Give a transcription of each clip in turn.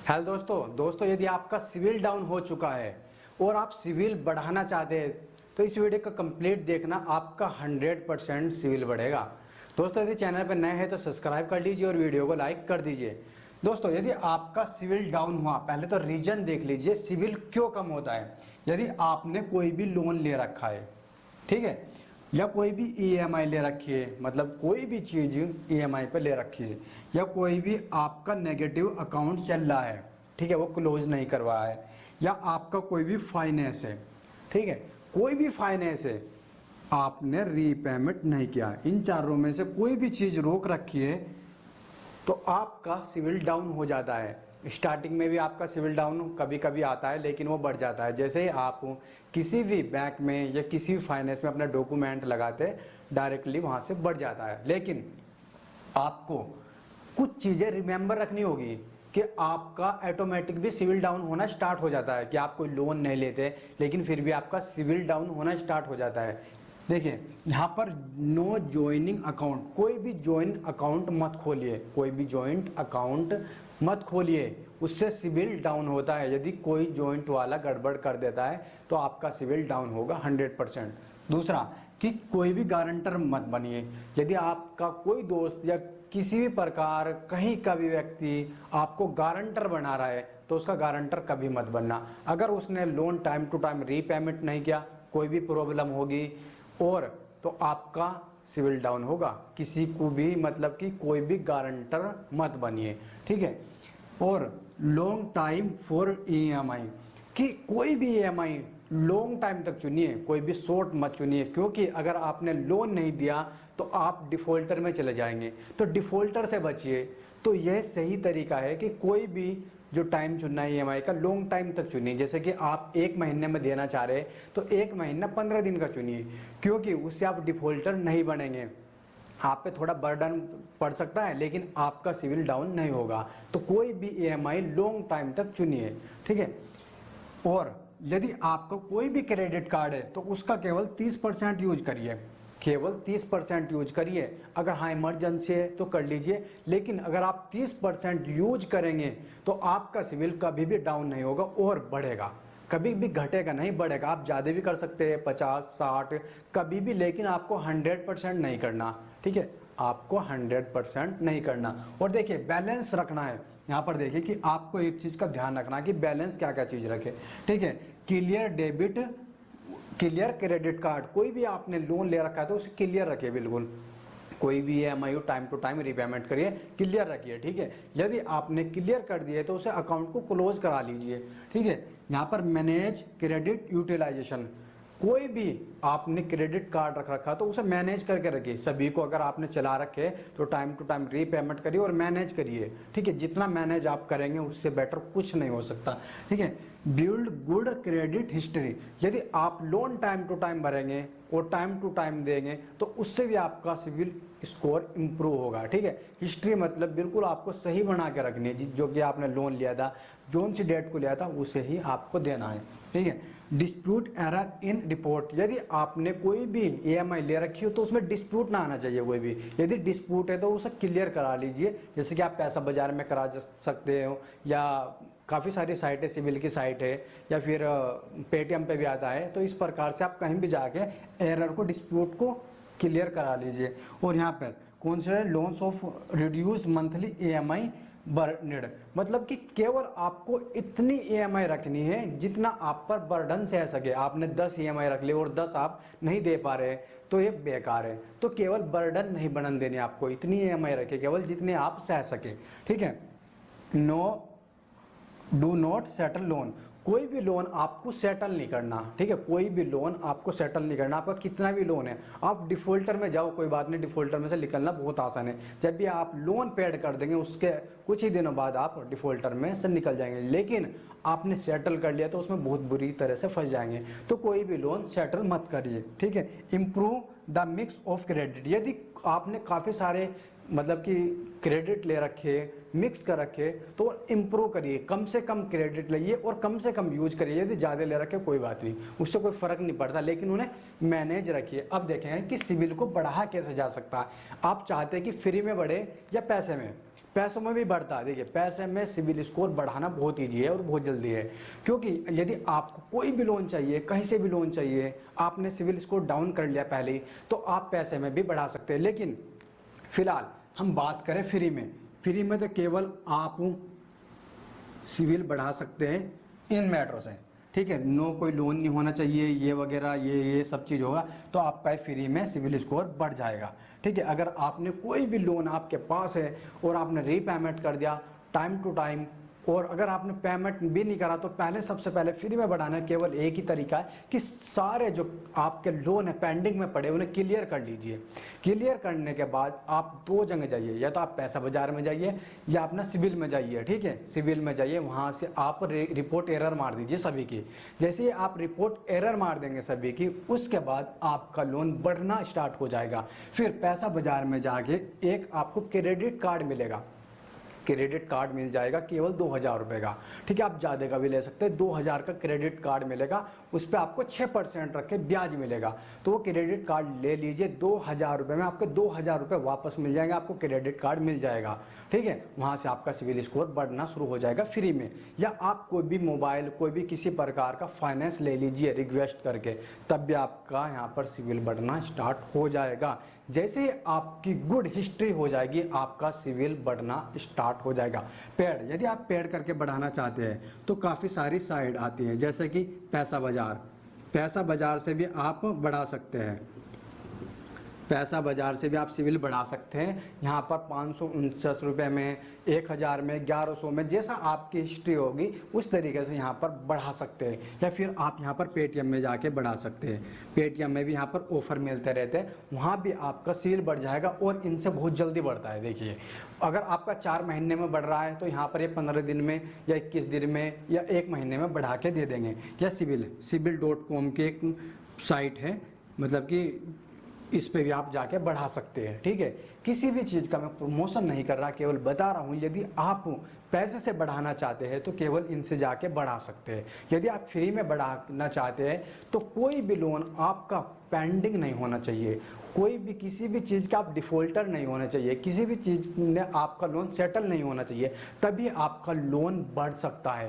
Hello दोस्तों यदि आपका सिविल डाउन हो चुका है और आप सिविल बढ़ाना चाहते हैं तो इस वीडियो का कंप्लीट देखना, आपका 100% सिविल बढ़ेगा। दोस्तों यदि चैनल पर नए हैं तो सब्सक्राइब कर लीजिए और वीडियो को लाइक कर दीजिए। दोस्तों यदि आपका सिविल डाउन हुआ, पहले तो रीजन देख लीजिए सिविल क्यों कम होता है। यदि आपने कोई भी लोन ले रखा है, ठीक है, या कोई भी ईएमआई ले रखी है, मतलब कोई भी चीज़ ईएमआई पे ले रखी है, या कोई भी आपका नेगेटिव अकाउंट चल रहा है, ठीक है, वो क्लोज नहीं करवाया है, या आपका कोई भी फाइनेंस है, ठीक है, कोई भी फाइनेंस है, आपने रीपेमेंट नहीं किया, इन चारों में से कोई भी चीज़ रोक रखी है तो आपका सिविल डाउन हो जाता है। स्टार्टिंग में भी आपका सिविल डाउन कभी कभी आता है, लेकिन वो बढ़ जाता है। जैसे ही आप किसी भी बैंक में या किसी भी फाइनेंस में अपना डॉक्यूमेंट लगाते डायरेक्टली वहाँ से बढ़ जाता है। लेकिन आपको कुछ चीज़ें रिमेंबर रखनी होगी कि आपका ऑटोमेटिक भी सिविल डाउन होना स्टार्ट हो जाता है, कि आप कोई लोन नहीं लेते लेकिन फिर भी आपका सिविल डाउन होना स्टार्ट हो जाता है। देखिए यहाँ पर नो ज्वाइनिंग अकाउंट, कोई भी ज्वाइन अकाउंट मत खोलिए, कोई भी ज्वाइंट अकाउंट मत खोलिए, उससे सिविल डाउन होता है। यदि कोई ज्वाइंट वाला गड़बड़ कर देता है तो आपका सिविल डाउन होगा 100%। दूसरा कि कोई भी गारंटर मत बनिए। यदि आपका कोई दोस्त या किसी भी प्रकार कहीं का भी व्यक्ति आपको गारंटर बना रहा है तो उसका गारंटर कभी मत बनना। अगर उसने loan time to time repayment नहीं किया, कोई भी प्रॉब्लम होगी और तो आपका सिविल डाउन होगा। किसी को भी मतलब कि कोई भी गारंटर मत बनिए, ठीक है। और लॉन्ग टाइम फॉर ईएमआई, कि कोई भी ईएमआई लॉन्ग टाइम तक चुनिए, कोई भी शॉर्ट मत चुनिए, क्योंकि अगर आपने लोन नहीं दिया तो आप डिफॉल्टर में चले जाएंगे, तो डिफॉल्टर से बचिए। तो यह सही तरीका है कि कोई भी जो टाइम चुनना है ईएमआई का, लॉन्ग टाइम तक चुनिए। जैसे कि आप 1 महीने में देना चाह रहे हैं तो 1 महीना 15 दिन का चुनिए, क्योंकि उससे आप डिफॉल्टर नहीं बनेंगे। आप पे थोड़ा बर्डन पड़ सकता है लेकिन आपका सिविल डाउन नहीं होगा। तो कोई भी ईएमआई लॉन्ग टाइम तक चुनिए, ठीक है। और यदि आपका कोई भी क्रेडिट कार्ड है तो उसका केवल 30% यूज करिए, केवल 30% यूज करिए। अगर हाँ इमरजेंसी है तो कर लीजिए, लेकिन अगर आप 30% यूज करेंगे तो आपका सिविल कभी भी डाउन नहीं होगा और बढ़ेगा, कभी भी घटेगा नहीं, बढ़ेगा। आप ज़्यादा भी कर सकते हैं, 50-60 कभी भी, लेकिन आपको 100% नहीं करना, ठीक है, आपको 100% नहीं करना। और देखिए बैलेंस रखना है। यहाँ पर देखिए कि आपको एक चीज़ का ध्यान रखना है कि बैलेंस क्या क्या चीज़ रखे, ठीक है। Clear debit, clear credit card, कोई भी आपने लोन ले रखा है तो उसे क्लियर रखिए बिल्कुल। कोई भी EMI time to time repayment करिए, क्लियर रखिए, ठीक है। यदि आपने क्लियर कर दिया तो उसे अकाउंट को क्लोज करा लीजिए, ठीक है। यहाँ पर मैनेज क्रेडिट यूटिलाइजेशन, कोई भी आपने क्रेडिट कार्ड रख रखा तो उसे मैनेज करके रखिए। सभी को अगर आपने चला रखे तो टाइम टू टाइम रीपेमेंट करिए और मैनेज करिए, ठीक है। जितना मैनेज आप करेंगे उससे बेटर कुछ नहीं हो सकता, ठीक है। बिल्ड गुड क्रेडिट हिस्ट्री, यदि आप लोन टाइम टू टाइम भरेंगे और टाइम टू टाइम देंगे तो उससे भी आपका सिविल स्कोर इम्प्रूव होगा, ठीक है। हिस्ट्री मतलब बिल्कुल आपको सही बना के रखनी है, जो कि आपने लोन लिया था, जोन सी डेट को लिया था उसे ही आपको देना है, ठीक है। डिस्प्यूट एरर इन रिपोर्ट, यदि आपने कोई भी ईएमआई ले रखी हो तो उसमें डिस्प्यूट ना आना चाहिए कोई भी। यदि डिस्प्यूट है तो उसे क्लियर करा लीजिए, जैसे कि आप पैसा बाजार में करा सकते हो, या काफ़ी सारी साइट है, सिविल की साइट है, या फिर पेटीएम पे भी आता है। तो इस प्रकार से आप कहीं भी जाके एरर को, डिस्प्यूट को क्लियर करा लीजिए। और यहाँ पर कौन से loans of reduce monthly EMI burden, मतलब कि केवल आपको इतनी ईएमआई रखनी है जितना आप पर बर्डन सह सके। आपने 10 ईएमआई रख ली और 10 आप नहीं दे पा रहे तो ये बेकार है। तो केवल बर्डन नहीं बनन देनी, आपको इतनी ईएमआई रखे केवल जितने आप सह सके, ठीक है। No do not settle loan, कोई भी लोन आपको सेटल नहीं करना, ठीक है। कोई भी लोन आपको सेटल नहीं करना। आपका कितना भी लोन है, आप डिफॉल्टर में जाओ, कोई बात नहीं, डिफॉल्टर में से निकलना बहुत आसान है। जब भी आप लोन पेड कर देंगे उसके कुछ ही दिनों बाद आप डिफॉल्टर में से निकल जाएंगे, लेकिन आपने सेटल कर लिया तो उसमें बहुत बुरी तरह से फंस जाएंगे। तो कोई भी लोन सेटल मत करिए, ठीक है। Improve the mix of credit, यदि आपने काफ़ी सारे मतलब कि क्रेडिट ले रखे, मिक्स कर रखे, तो इम्प्रूव करिए, कम से कम क्रेडिट लाइए और कम से कम यूज करिए। यदि ज़्यादा ले रखे कोई बात नहीं, उससे कोई फर्क नहीं पड़ता, लेकिन उन्हें मैनेज रखिए। अब देखेंगे कि सिविल को बढ़ा कैसे जा सकता है। आप चाहते हैं कि फ्री में बढ़े या पैसे में, पैसों में भी बढ़ता है। देखिए पैसे में सिविल स्कोर बढ़ाना बहुत ईजी है और बहुत जल्दी है, क्योंकि यदि आपको कोई भी लोन चाहिए, कहीं से भी लोन चाहिए, आपने सिविल स्कोर डाउन कर लिया पहले ही, तो आप पैसे में भी बढ़ा सकते हैं। लेकिन फिलहाल हम बात करें फ्री में, फ्री में तो केवल आप सिविल बढ़ा सकते हैं इन मैटरों से, ठीक है। नो कोई लोन नहीं होना चाहिए, ये वगैरह ये सब चीज़ होगा तो आपका फ्री में सिविल स्कोर बढ़ जाएगा, ठीक है। अगर आपने कोई भी लोन आपके पास है और आपने रीपेमेंट कर दिया टाइम टू टाइम, और अगर आपने पेमेंट भी नहीं करा, तो पहले सबसे पहले फ्री में बढ़ाना है केवल एक ही तरीका है कि सारे जो आपके लोन है पेंडिंग में पड़े उन्हें क्लियर कर लीजिए। क्लियर करने के बाद आप दो जगह जाइए, या तो आप पैसा बाजार में जाइए या अपना सिविल में जाइए, ठीक है। सिविल में जाइए, वहाँ से आप रिपोर्ट एरर मार दीजिए सभी की। जैसे ही आप रिपोर्ट एरर मार देंगे सभी की, उसके बाद आपका लोन बढ़ना स्टार्ट हो जाएगा। फिर पैसा बाजार में जाके एक आपको क्रेडिट कार्ड मिलेगा, क्रेडिट कार्ड मिल जाएगा केवल 2000 रुपये का, ठीक है। आप ज़्यादा का भी ले सकते हैं, 2000 का क्रेडिट कार्ड मिलेगा, उस पर आपको 6% रख के ब्याज मिलेगा। तो वो क्रेडिट कार्ड ले लीजिए, 2000 रुपये में आपको 2000 रुपये वापस मिल जाएंगे, आपको क्रेडिट कार्ड मिल जाएगा, ठीक है। वहाँ से आपका सिविल स्कोर बढ़ना शुरू हो जाएगा फ्री में। या आप कोई भी मोबाइल, कोई भी किसी प्रकार का फाइनेंस ले लीजिए रिक्वेस्ट करके, तब भी आपका यहाँ पर सिविल बढ़ना स्टार्ट हो जाएगा। जैसे ही आपकी गुड हिस्ट्री हो जाएगी, आपका सिविल बढ़ना स्टार्ट हो जाएगा। पेड, यदि आप पेड करके बढ़ाना चाहते हैं तो काफ़ी सारी साइट आती हैं, जैसे कि पैसा बाजार, पैसा बाजार से भी आप बढ़ा सकते हैं। पैसा बाजार से भी आप सिविल बढ़ा सकते हैं। यहाँ पर 549 रुपये में, 1000 में, 1100 में, जैसा आपकी हिस्ट्री होगी उस तरीके से यहाँ पर बढ़ा सकते हैं। या फिर आप यहाँ पर पेटीएम में जाके बढ़ा सकते हैं। पेटीएम में भी यहाँ पर ऑफर मिलते रहते हैं, वहाँ भी आपका सिविल बढ़ जाएगा और इनसे बहुत जल्दी बढ़ता है। देखिए अगर आपका 4 महीने में बढ़ रहा है तो यहाँ पर ये 15 दिन में या 21 दिन में या 1 महीने में बढ़ा के दे देंगे। या सिविल.com की एक साइट है, मतलब कि इस पे भी आप जाके बढ़ा सकते हैं, ठीक है। किसी भी चीज़ का मैं प्रमोशन नहीं कर रहा, केवल बता रहा हूँ। यदि आप पैसे से बढ़ाना चाहते हैं तो केवल इनसे जाके बढ़ा सकते हैं। यदि आप फ्री में बढ़ाना चाहते हैं तो कोई भी लोन आपका पेंडिंग नहीं होना चाहिए, कोई भी किसी भी चीज़ का आप डिफ़ॉल्टर नहीं होना चाहिए, किसी भी चीज़ में आपका लोन सेटल नहीं होना चाहिए, तभी आपका लोन बढ़ सकता है,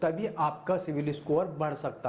तभी आपका सिविल स्कोर बढ़ सकता है।